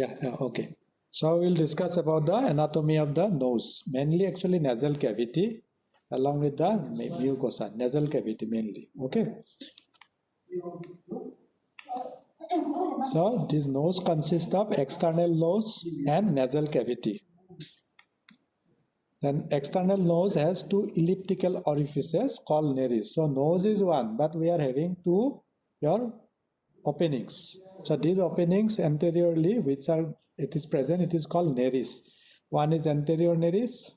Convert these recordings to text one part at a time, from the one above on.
Okay. So we'll discuss about the anatomy of the nose, mainly actually nasal cavity along with the mucosa, nasal cavity mainly. Okay. So this nose consists of external nose and nasal cavity. Then external nose has two elliptical orifices called nares. So nose is one, but we are having two your openings. So these openings anteriorly, which are it is present, it is called nares. One is anterior nares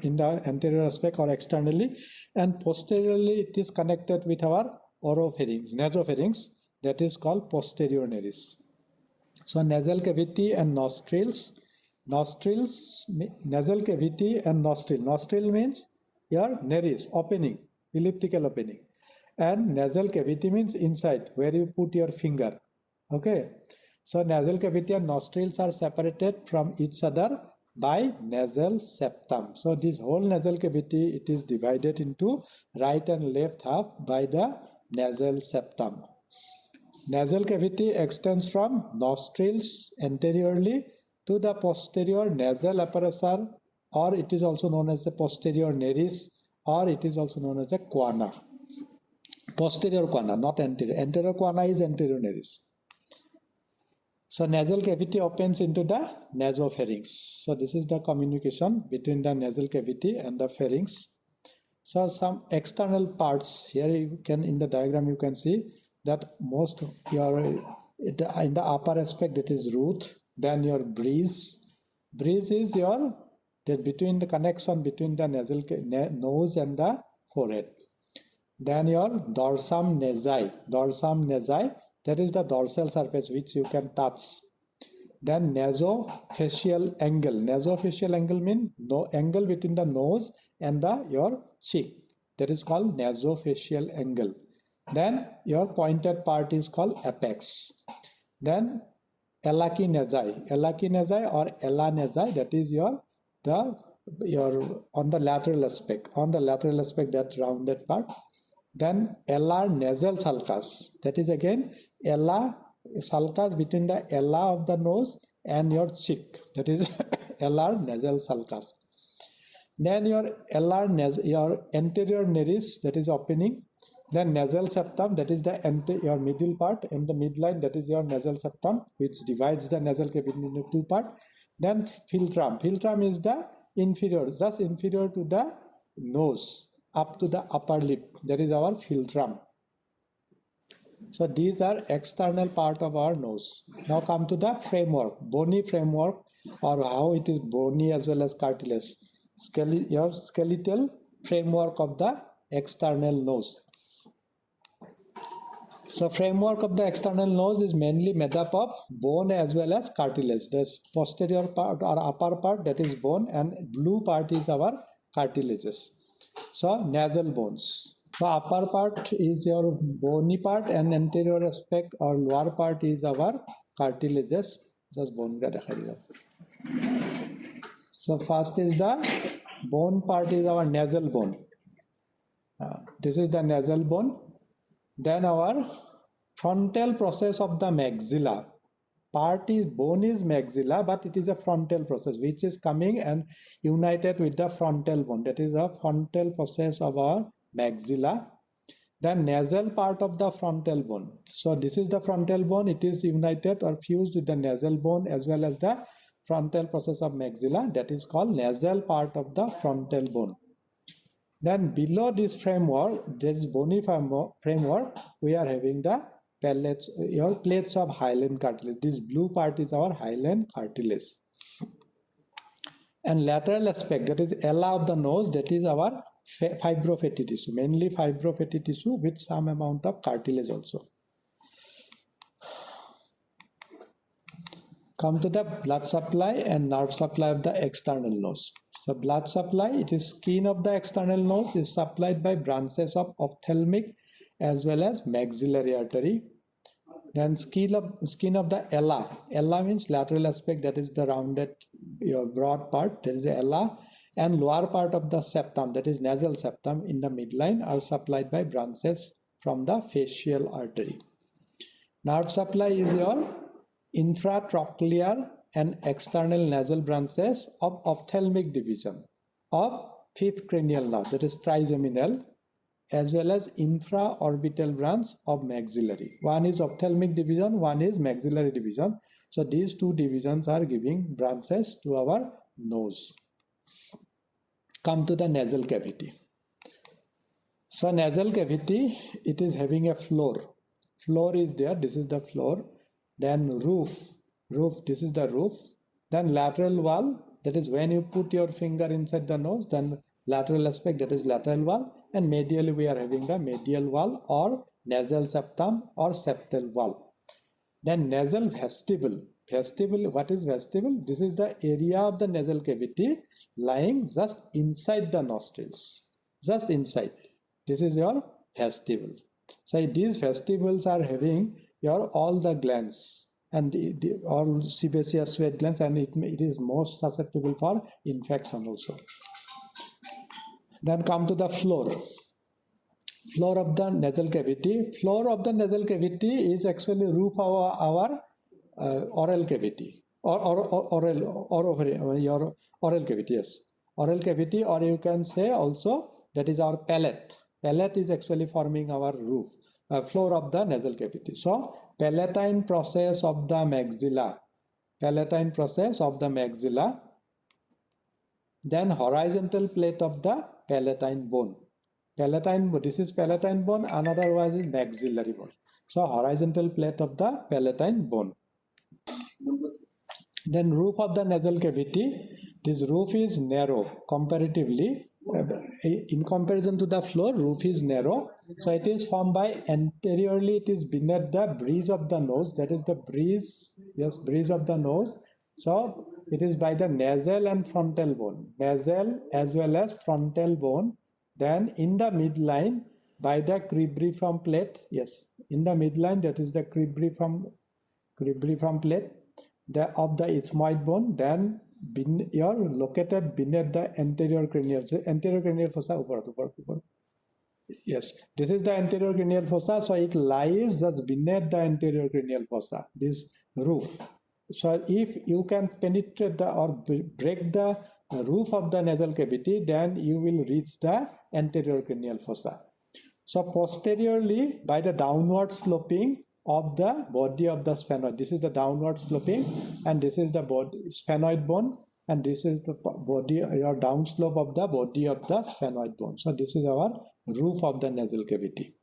in the anterior aspect or externally, and posteriorly it is connected with our oropharynx, nasopharynx, that is called posterior nares. So nasal cavity and nostrils. Nasal cavity and nostril. Nostril means your nares, opening, elliptical opening. And nasal cavity means inside, where you put your finger. Okay. So nasal cavity and nostrils are separated from each other by nasal septum. So this whole nasal cavity, it is divided into right and left half by the nasal septum. Nasal cavity extends from nostrils anteriorly to the posterior nasal apparatus, or it is also known as the posterior nares, or it is also known as the guana. Posterior guana, not anterior. Anterior guana is anterior nares. So nasal cavity opens into the nasopharynx. So this is the communication between the nasal cavity and the pharynx. So some external parts here you can, in the diagram you can see that most your in the upper aspect it is root, then your breeze is your between the connection between the nasal nose and the forehead. Then your dorsum nasi, that is the dorsal surface which you can touch. Then nasofacial angle means no angle between the nose and your cheek, that is called nasofacial angle. Then your pointed part is called apex. Then elakinasi or elanasi, that is your on the lateral aspect, that rounded part. Then alar nasal sulcus, that is again alar sulcus between the ala of the nose and your cheek, that is alar nasal sulcus. Then your your anterior nares, that is opening. Then nasal septum, that is your middle part, and the midline, that is your nasal septum, which divides the nasal cavity into two parts. Then philtrum is the inferior, just inferior to the nose, up to the upper lip, that is our philtrum. So these are external part of our nose. Now come to the framework, bony framework, or how it is bony as well as cartilage. Your skeletal framework of the external nose. So framework of the external nose is mainly made up of bone as well as cartilage. The posterior part or upper part, that is bone, and blue part is our cartilages. So nasal bones. So upper part is your bony part and anterior aspect or lower part is our cartilages. Just bone. So first is the bone part is our nasal bone. This is the nasal bone. Then our frontal process of the maxilla part is bone is maxilla, but it is a frontal process which is coming and united with the frontal bone. That is the frontal process of our maxilla. Then nasal part of the frontal bone. So this is the frontal bone. It is united or fused with the nasal bone as well as the frontal process of maxilla. That is called nasal part of the frontal bone. Then below this framework, this bony framework, we are having the plates of hyaline cartilage. This blue part is our hyaline cartilage. And lateral aspect, that is ala of the nose, that is our fibrofatty tissue, mainly fibrofatty tissue with some amount of cartilage also. Come to the blood supply and nerve supply of the external nose. So blood supply, it is skin of the external nose is supplied by branches of ophthalmic as well as maxillary artery. Then skin of the ala means lateral aspect, that is the rounded your broad part, that is the ala, and lower part of the septum, that is nasal septum in the midline, are supplied by branches from the facial artery. Nerve supply is your infratrochlear and external nasal branches of ophthalmic division of fifth cranial nerve, that is trigeminal, as well as infraorbital branch of maxillary. One is ophthalmic division, one is maxillary division. So these two divisions are giving branches to our nose. Come to the nasal cavity. So nasal cavity, it is having a floor. Floor is there, this is the floor. Then roof, this is the roof. Then lateral wall, that is when you put your finger inside the nose, then lateral aspect, that is lateral wall. And medially we are having the medial wall or nasal septum or septal wall. Then nasal vestibule. Vestibule, what is vestibule? This is the area of the nasal cavity lying just inside the nostrils, just inside. This is your vestibule. So these vestibules are having your all the glands and all sebaceous sweat glands, and it is most susceptible for infection also. Then come to the floor. Floor of the nasal cavity. Floor of the nasal cavity is actually roof of our oral cavity or your oral cavity. Yes, oral cavity, or you can say also that is our palate. Palate is actually forming our roof, floor of the nasal cavity. So palatine process of the maxilla. Palatine process of the maxilla. Then horizontal plate of the palatine bone. Palatine, this is palatine bone, another one is maxillary bone. So horizontal plate of the palatine bone. Then roof of the nasal cavity, this roof is narrow comparatively. In comparison to the floor, roof is narrow. So it is formed by anteriorly, it is beneath the bridge of the nose, that is the bridge, yes, bridge of the nose. So it is by the nasal and frontal bone, nasal as well as frontal bone. Then in the midline by the cribriform plate, yes, in the midline, that is the cribriform plate of the ethmoid bone. Then you are located beneath the anterior cranial. So anterior cranial fossa, yes, this is the anterior cranial fossa. So it lies just beneath the anterior cranial fossa, this roof. So if you can penetrate or break the roof of the nasal cavity, then you will reach the anterior cranial fossa. So posteriorly, by the downward sloping of the body of the sphenoid, this is the downward sloping, and this is the body sphenoid bone, and this is the body or downslope of the body of the sphenoid bone. So this is our roof of the nasal cavity.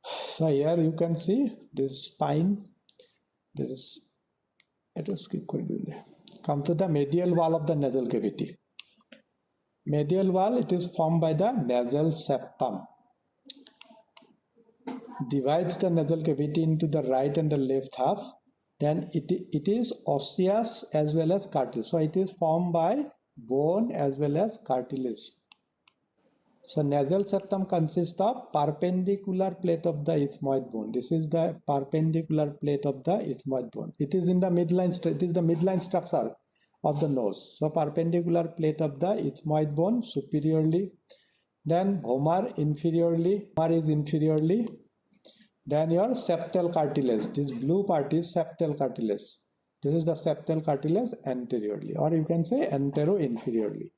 So here you can see this spine. This is, let us come to the medial wall of the nasal cavity. Medial wall, it is formed by the nasal septum. Divides the nasal cavity into the right and the left half. Then it is osseous as well as cartilage. So it is formed by bone as well as cartilage. So nasal septum consists of perpendicular plate of the ethmoid bone. This is the perpendicular plate of the ethmoid bone. It is in the midline. It is the midline structure of the nose. So perpendicular plate of the ethmoid bone superiorly. Then vomer inferiorly. Vomer is inferiorly. Then your septal cartilage. This blue part is septal cartilage. This is the septal cartilage anteriorly, or you can say antero-inferiorly.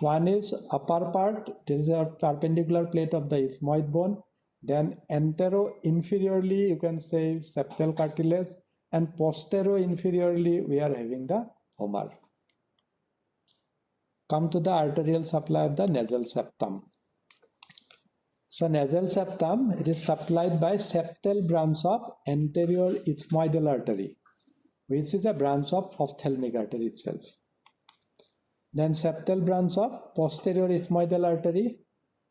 One is upper part, this is a perpendicular plate of the ethmoid bone. Then antero-inferiorly, you can say septal cartilage, and postero-inferiorly, we are having the vomer. Come to the arterial supply of the nasal septum. So nasal septum, it is supplied by septal branch of anterior ethmoidal artery, which is a branch of ophthalmic artery itself. Then septal branch of posterior ethmoidal artery.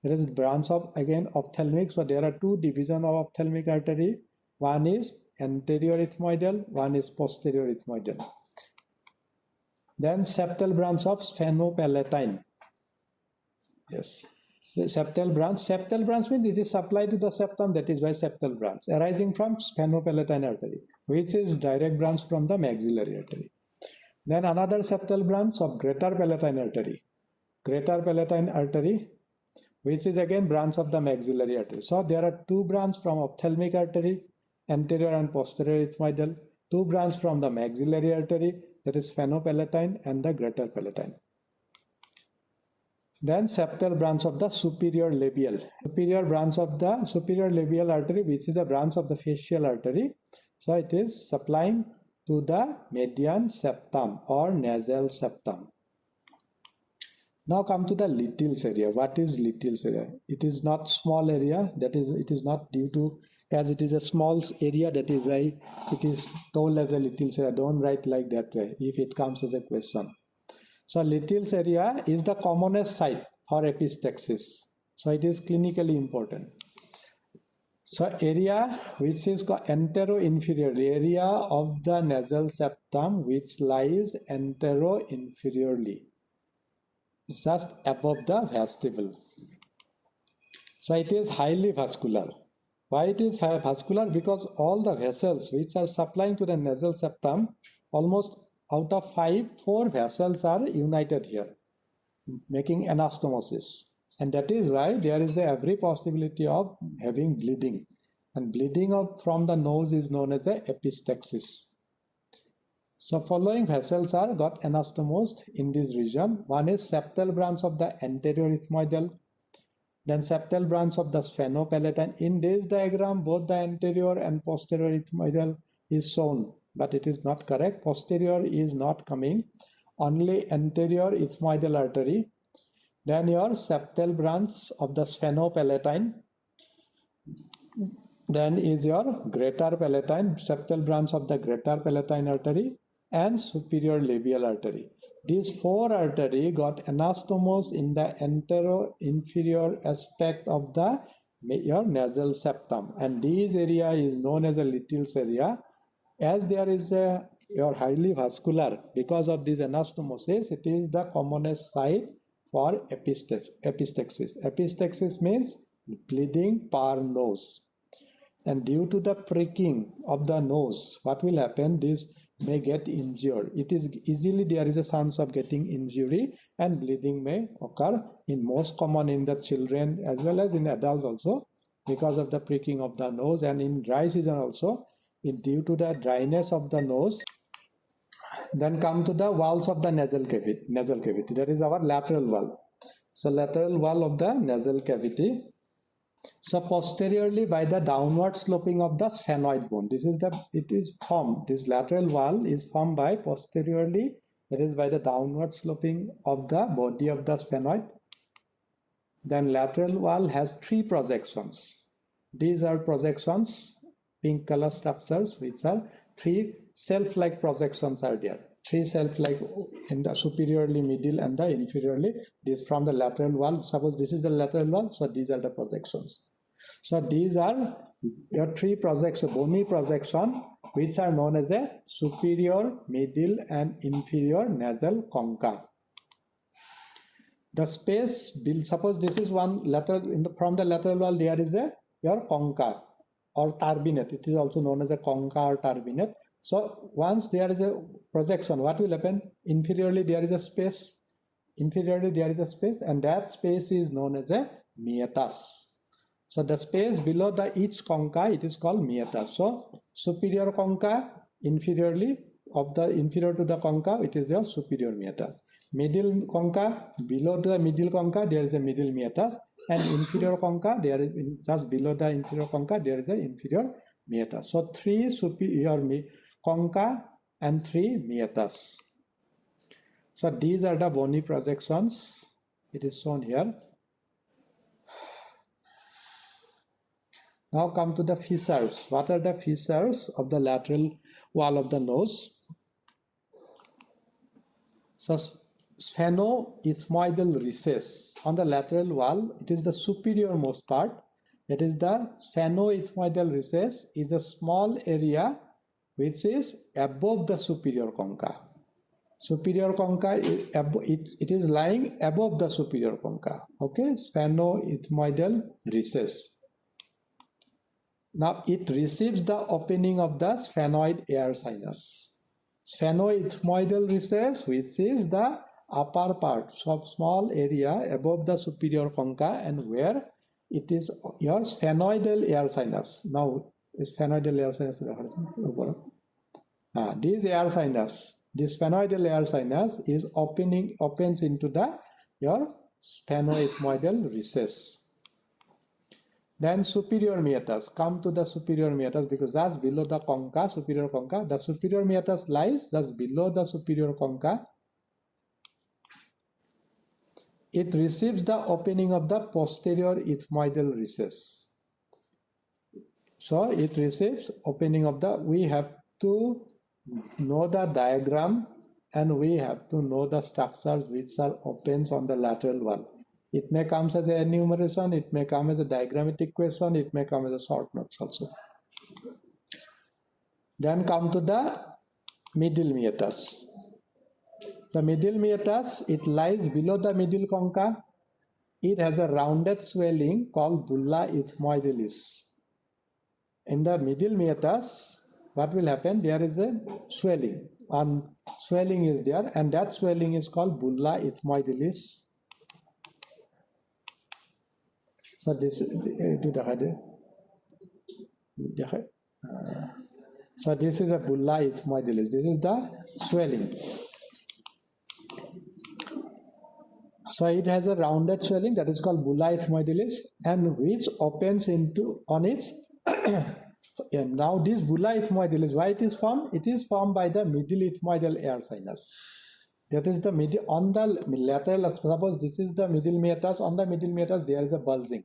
It is branch of again ophthalmic. So there are two divisions of ophthalmic artery. One is anterior ethmoidal, one is posterior ethmoidal. Then septal branch of sphenopalatine. Yes. The septal branch means it is supplied to the septum, that is why septal branch, arising from sphenopalatine artery, which is direct branch from the maxillary artery. Then another septal branch of greater palatine artery, which is again branch of the maxillary artery. So there are two branches from ophthalmic artery, anterior and posterior ethmoidal. Two branches from the maxillary artery, that is sphenopalatine and the greater palatine. Then septal branch of the superior labial. Superior branch of the superior labial artery, which is a branch of the facial artery. So it is supplying to the median septum or nasal septum. Now come to the little's area. What is little's area? It is not small area. That is, it is not due to, as it is a small area, that is why it is told as a little's area. Don't write like that way if it comes as a question. So little's area is the commonest site for epistaxis. So it is clinically important. So area which is called antero-inferior, area of the nasal septum which lies antero-inferiorly, just above the vestibule. So it is highly vascular. Why it is vascular? Because all the vessels which are supplying to the nasal septum, almost out of 4 vessels are united here, making anastomosis. And that is why there is every possibility of having bleeding. And bleeding from the nose is known as the epistaxis. So following vessels are got anastomosed in this region. One is septal branch of the anterior ethmoidal, then septal branch of the sphenopalatine. In this diagram, both the anterior and posterior ethmoidal is shown, but it is not correct. Posterior is not coming, only anterior ethmoidal artery. Then your septal branch of the sphenopalatine. Then is your greater palatine, septal branch of the greater palatine artery, and superior labial artery. These 4 arteries got anastomosed in the antero-inferior aspect of the your nasal septum, and this area is known as a little's area. As there is your highly vascular, because of this anastomosis, it is the commonest site for epistaxis. Epistaxis means bleeding per nose. And due to the pricking of the nose, what will happen? This may get injured. It is easily, there is a chance of getting injury, and bleeding may occur, in most common in the children as well as in adults also, because of the pricking of the nose. And in dry season also, due to the dryness of the nose. Then come to the walls of the nasal cavity. That is our lateral wall. So lateral wall of the nasal cavity. So posteriorly, by the downward sloping of the sphenoid bone, this lateral wall is formed by posteriorly, that is by the downward sloping of the body of the sphenoid. Then lateral wall has 3 projections. These are projections, pink color structures, which are 3 self-like projections are there. 3 self-like in the superiorly, middle, and the inferiorly. This from the lateral wall. Suppose this is the lateral wall, so these are the projections. So these are your 3 projections, bony projection, which are known as a superior, middle, and inferior nasal concha. The space, suppose this is one lateral, from the lateral wall there is your concha or turbinate. It is also known as a concha or turbinate. So once there is a projection, what will happen? Inferiorly there is a space. Inferiorly there is a space, and that space is known as a meatus. So the space below each concha, it is called meatus. So superior concha, inferior to the concha, it is your superior meatus. Middle concha, below the middle concha, there is a middle meatus, and inferior concha, there is just below the inferior concha, there is a inferior meatus. So 3 superior concha and 3 meatus. So these are the bony projections. It is shown here. Now come to the fissures. What are the fissures of the lateral wall of the nose? So sphenoethmoidal recess on the lateral wall, it is the superior most part. That is the sphenoethmoidal recess is a small area which is above the superior concha. Superior concha, it is lying above the superior concha. Okay, sphenoethmoidal recess. Now it receives the opening of the sphenoid air sinus. Sphenoethmoidal recess, which is the upper part, so small area above the superior concha, and where it is your sphenoidal air sinus. Now sphenoidal air sinus. This air sinus, this sphenoidal air sinus is opens into your sphenoethmoidal recess. Then superior meatus, come to the superior meatus, because that's below the concha, superior concha. The superior meatus lies just below the superior concha. It receives the opening of the posterior ethmoidal recess. So it receives opening of the, we have to know the diagram and we have to know the structures which are opens on the lateral wall. It may come as an enumeration, it may come as a diagrammatic question, it may come as a short notes also. Then come to the middle meatus. So middle meatus, it lies below the middle concha. It has a rounded swelling called bulla ethmoidalis. In the middle meatus, what will happen? There is a swelling. Swelling is there, and that swelling is called bulla ethmoidalis. So this so this is a bulla ethmoidalis. This is the swelling. So it has a rounded swelling that is called bulla ethmoidalis, and which opens into on its and now this bulla ethmoidalis, why it is formed? It is formed by the middle ethmoidal air sinus. That is the middle on the lateral. Suppose this is the middle meatus. On the middle meatus there is a bulging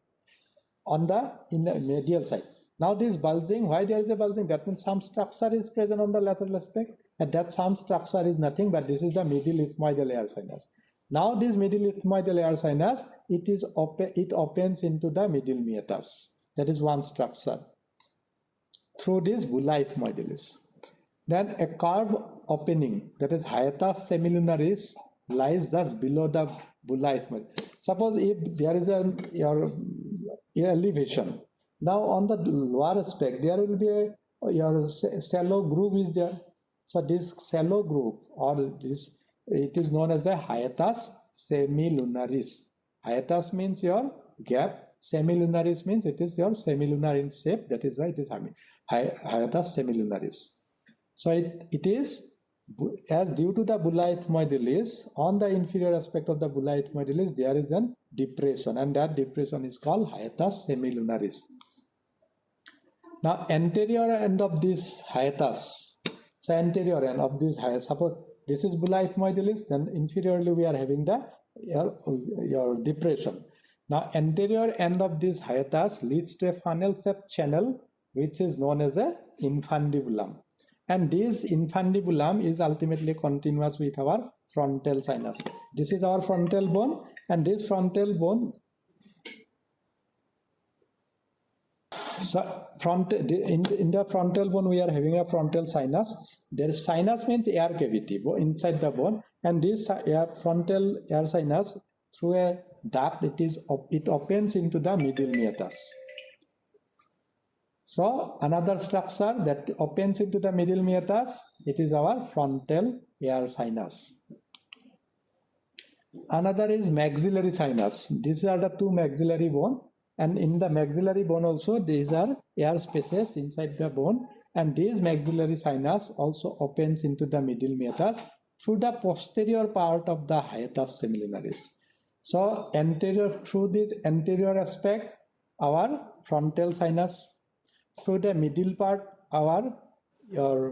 in the medial side. Now this bulging, why there is a bulging? That means some structure is present on the lateral aspect, and that some structure is nothing but this is the middle ethmoidal air sinus. Now this middle ethmoidal air sinus, it opens into the middle meatus. That is one structure through this bulla ethmoidalis. Then a curved opening, that is hiatus semilunaris, lies just below the bulla ethmoidalis. Suppose if there is your elevation, now on the lower aspect there will be your shallow groove is there. So this shallow groove, or this, it is known as a hiatus semilunaris. Hiatus means your gap, semilunaris means it is your semilunar in shape, that is why it is hiatus semilunaris. So it is, as due to the bulla ethmoidalis, on the inferior aspect of the bulla ethmoidalis there is a depression, and that depression is called hiatus semilunaris. Now anterior end of this hiatus, so anterior end of this hiatus, suppose this is bulla ethmoidalis, then inferiorly we are having the your depression. Now anterior end of this hiatus leads to a funnel shaped channel which is known as a infundibulum, and this infundibulum is ultimately continuous with our frontal sinus. This is our frontal bone, and this frontal bone, so in the frontal bone we are having a frontal sinus. There is sinus means air cavity inside the bone, and this frontal air sinus, through a duct, it opens into the middle meatus. So another structure that opens into the middle meatus, it is our frontal air sinus. Another is maxillary sinus. These are the two maxillary bone, and in the maxillary bone also these are air spaces inside the bone, and this maxillary sinus also opens into the middle meatus through the posterior part of the hiatus semilunaris. So through this anterior aspect, our frontal sinus, through the middle part, your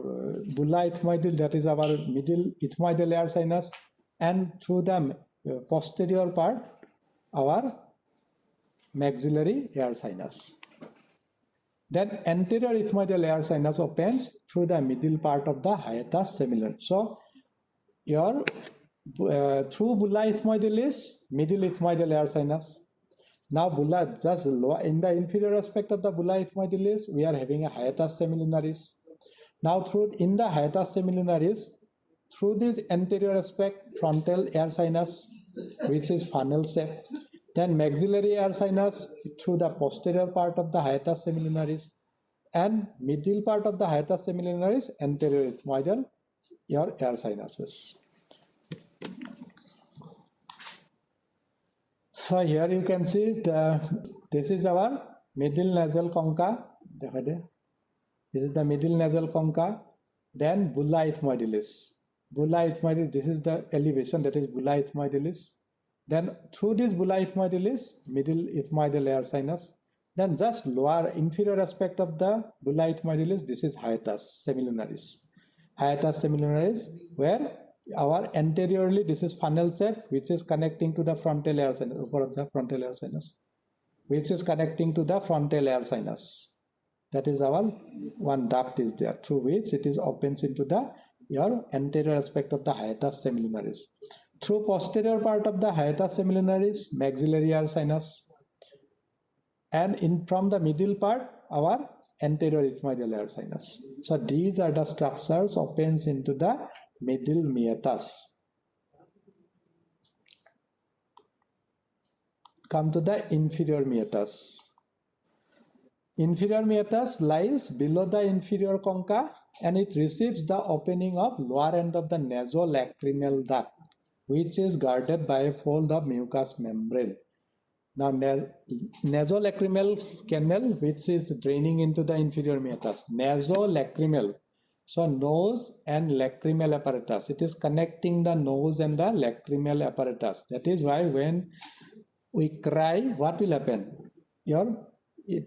bulla ethmoidal, that is our middle ethmoidal air sinus, and through the posterior part, our maxillary air sinus. Then anterior ethmoidal air sinus opens through the middle part of the hiatus semilunaris. So your through bulla ethmoidalis, middle ethmoidal air sinus. Now bulla, just in the inferior aspect of the bulla ethmoidalis, we are having a hiatus semilunaris. Now in the hiatus semilunaris, through this anterior aspect, frontal air sinus, which is funnel shape. Then maxillary air sinus through the posterior part of the hiatus semilunaris, and middle part of the hiatus semilunaris, anterior ethmoidal, your air sinuses. So here you can see this is our middle nasal concha. This is the middle nasal concha. Then bulla ethmoidelis. Bulla ethmoidelis, this is the elevation, that is bulla ethmoidelis. Then through this bulla ethmoidelis, middle ethmoidal air sinus. Then just lower inferior aspect of the bulla ethmoidelis, this is hiatus semilunaris. Hiatus semilunaris, where our anteriorly this is funnel shape, which is connecting to the frontal air sinus, over of the frontal air sinus, which is connecting to the frontal air sinus. That is our one duct is there through which it is opens into the your anterior aspect of the hiatus semilunaris. Through posterior part of the hiatus semilunaris, maxillary air sinus, and in from the middle part our anterior ethmoidal air sinus. So these are the structures opens into the middle meatus. Come to the inferior meatus. Inferior meatus lies below the inferior concha and it receives the opening of lower end of the nasolacrimal duct, which is guarded by a fold of mucous membrane. Now, nasolacrimal canal, which is draining into the inferior meatus. Nasolacrimal, so nose and lacrimal apparatus. It is connecting the nose and the lacrimal apparatus. That is why when we cry, what will happen? Your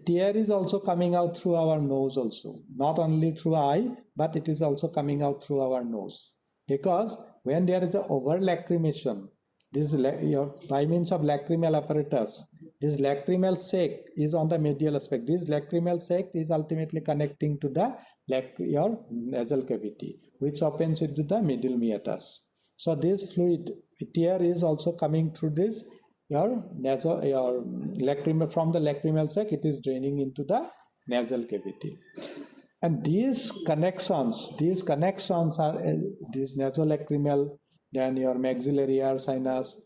tear is also coming out through our nose also, not only through eye, but it is also coming out through our nose. Because when there is a over lacrimation, this by means of lacrimal apparatus, this lacrimal sac is on the medial aspect. This lacrimal sac is ultimately connecting to the your nasal cavity, which opens into the middle meatus. So this fluid tear is also coming through this your lacrimal, from the lacrimal sac, it is draining into the nasal cavity. And these connections are this nasolacrimal, then your maxillary air sinus.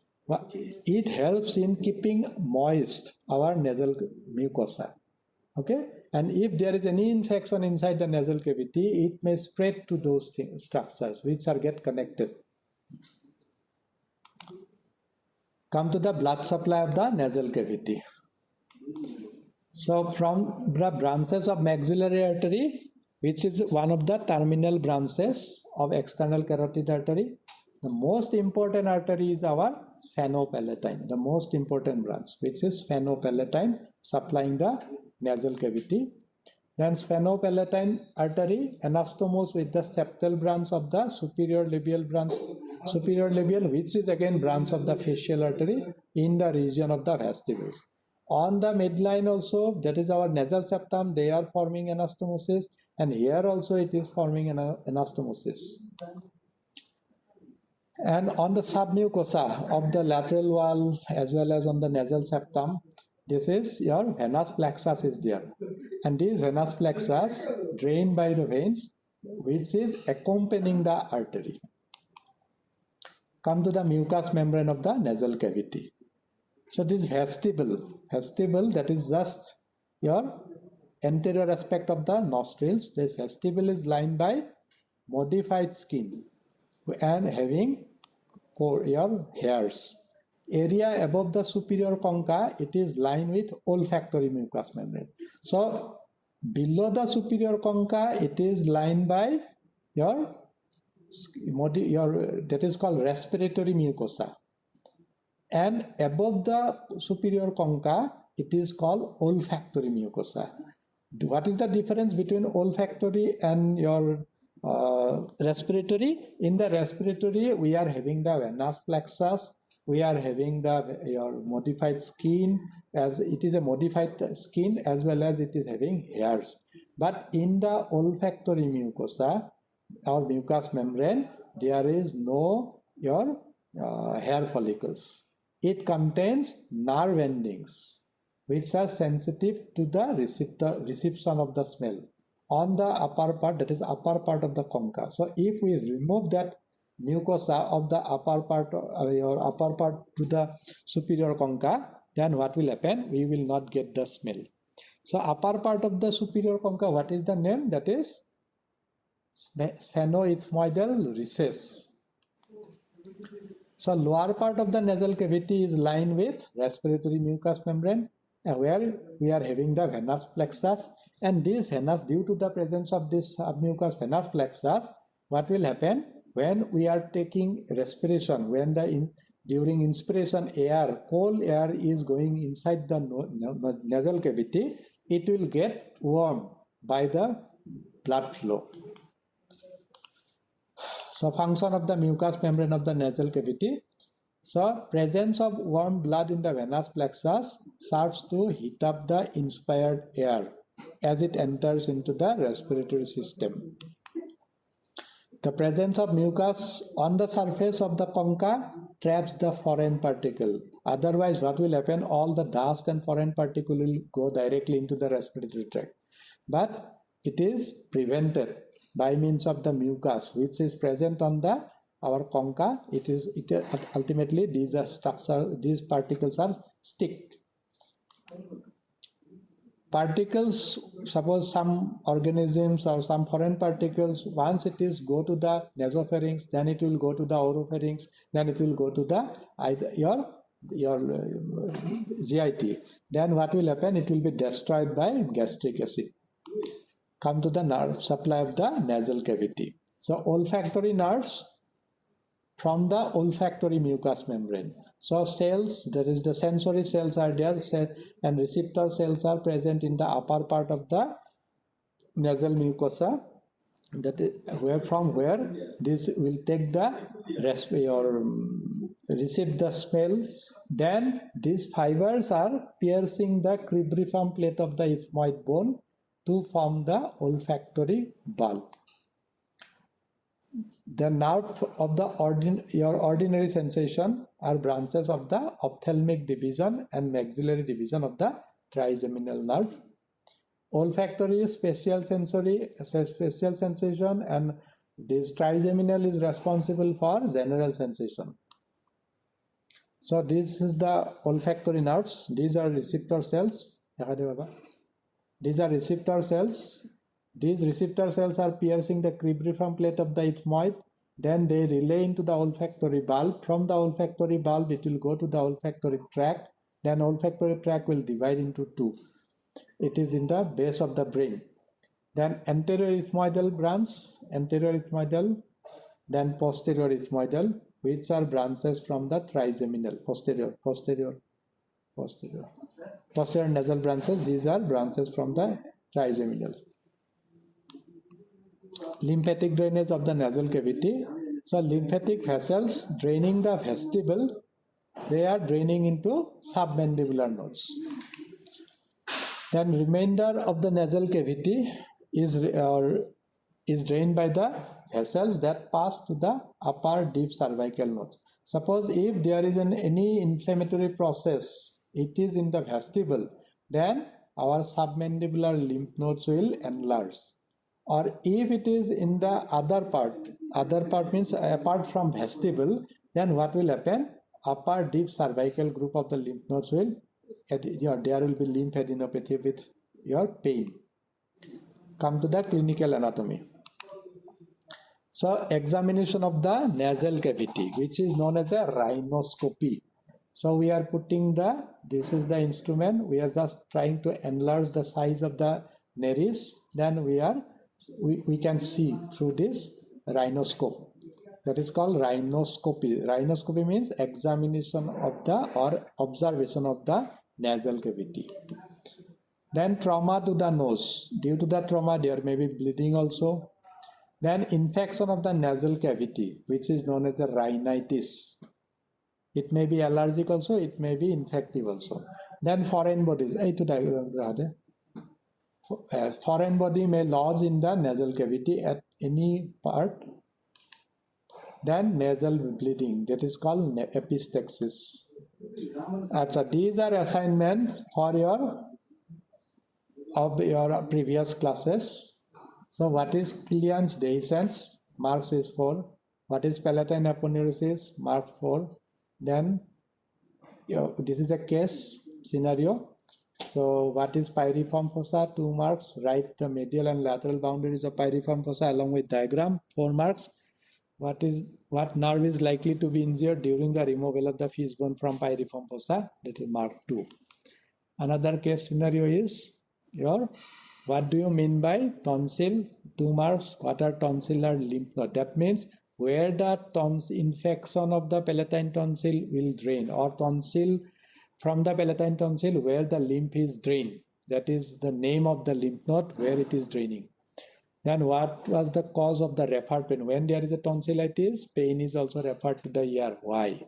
It helps in keeping moist our nasal mucosa. Okay, and if there is any infection inside the nasal cavity, it may spread to those structures which are get connected. Come to the blood supply of the nasal cavity. So from the branches of maxillary artery, which is one of the terminal branches of external carotid artery, the most important artery is our sphenopalatine, the most important branch, which is sphenopalatine, supplying the nasal cavity. Then sphenopalatine artery anastomose with the septal branch of the superior labial branch, which is again branch of the facial artery in the region of the vestibules. On the midline also, that is our nasal septum, they are forming anastomosis, and here also it is forming anastomosis. And on the submucosa of the lateral wall as well as on the nasal septum, this is your venous plexus is there. And these venous plexus drained by the veins, which is accompanying the artery. Come to the mucous membrane of the nasal cavity. So this vestibule that is just your anterior aspect of the nostrils. This vestibule is lined by modified skin and having your hairs. Area above the superior concha, it is lined with olfactory mucous membrane. So below the superior concha, it is lined by your that is called respiratory mucosa. And above the superior concha, it is called olfactory mucosa. What is the difference between olfactory and your respiratory? In the respiratory, we are having the venous plexus, we are having your modified skin, as it is a modified skin as well as it is having hairs. But in the olfactory mucosa or mucous membrane, there is no your hair follicles. It contains nerve endings which are sensitive to the reception of the smell on the upper part, that is upper part of the concha. So if we remove that mucosa of the upper part to the superior concha, then what will happen? We will not get the smell. So upper part of the superior concha, what is the name? That is sphenoethmoidal recess. So lower part of the nasal cavity is lined with respiratory mucous membrane, where we are having the venous plexus, And this venous, due to the presence of this submucous venous plexus, what will happen when we are taking respiration, when during inspiration air, cold air is going inside the nasal cavity, it will get warmed by the blood flow. So function of the mucous membrane of the nasal cavity. So presence of warm blood in the venous plexus serves to heat up the inspired air as it enters into the respiratory system. The presence of mucus on the surface of the concha traps the foreign particle. Otherwise, what will happen? All the dust and foreign particle will go directly into the respiratory tract. But it is prevented by means of the mucus, which is present on our concha. Ultimately these particles are stick. Particles, suppose some organisms or some foreign particles, once it is go to the nasopharynx, then it will go to the oropharynx, then it will go to the your GIT. Then what will happen? It will be destroyed by gastric acid. Come to the nerve supply of the nasal cavity. So olfactory nerves from the olfactory mucous membrane. So cells, that is the sensory cells are there, and receptor cells are present in the upper part of the nasal mucosa. That is where this will take the receive the smell. Then these fibers are piercing the cribriform plate of the ethmoid bone to form the olfactory bulb. The nerve of your ordinary sensation are branches of the ophthalmic division and maxillary division of the trigeminal nerve. Olfactory is spatial sensation, and this trigeminal is responsible for general sensation. So this is the olfactory nerves. These are receptor cells. These are receptor cells. These receptor cells are piercing the cribriform plate of the ethmoid. Then they relay into the olfactory bulb. From the olfactory bulb, it will go to the olfactory tract. Then olfactory tract will divide into two. It is in the base of the brain. Then anterior ethmoidal branch, anterior ethmoidal, then posterior ethmoidal, which are branches from the trigeminal, posterior nasal branches. These are branches from the trigeminal. Lymphatic drainage of the nasal cavity. So lymphatic vessels draining the vestibule, they are draining into submandibular nodes. Then remainder of the nasal cavity is drained by the vessels that pass to the upper deep cervical nodes. Suppose if there is any inflammatory process, it is in the vestibule, then our submandibular lymph nodes will enlarge. Or if it is in the other part means apart from vestibule, then what will happen? Upper deep cervical group of the lymph nodes will, there will be lymphadenopathy with your pain. Come to the clinical anatomy. So examination of the nasal cavity, which is known as a rhinoscopy. So we are putting this is the instrument. We are just trying to enlarge the size of the nares. Then we can see through this rhinoscope. That is called rhinoscopy. Rhinoscopy means examination of or observation of the nasal cavity. Then trauma to the nose. Due to the trauma, there may be bleeding also. Then infection of the nasal cavity, which is known as a rhinitis. It may be allergic also, it may be infective also. Then foreign bodies. Foreign body may lodge in the nasal cavity at any part. Then nasal bleeding, that is called epistaxis. So these are assignments for your previous classes. So what is Killian's dehiscence? Marks is 4. What is palatine aponeurosis? Mark 4. Then this is a case scenario. So what is pyriform fossa? 2 marks. Write the medial and lateral boundaries of pyriform fossa along with diagram. 4 marks. What nerve is likely to be injured during the removal of the fishbone from pyriform fossa? That is mark 2. Another case scenario is your What do you mean by tonsil tumors? What are tonsillar lymph node? That means where the infection of the palatine tonsil will drain, or tonsil from the palatine tonsil where the lymph is drained. That is the name of the lymph node where it is draining. Then what was the cause of the referred pain? When there is a tonsillitis, pain is also referred to the ear. Why?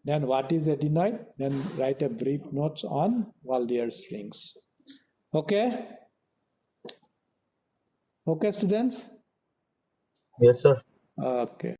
Then what is adenoid? Then write a brief notes on Waldeyer strings. Okay? Okay, students? Yes, sir. Okay.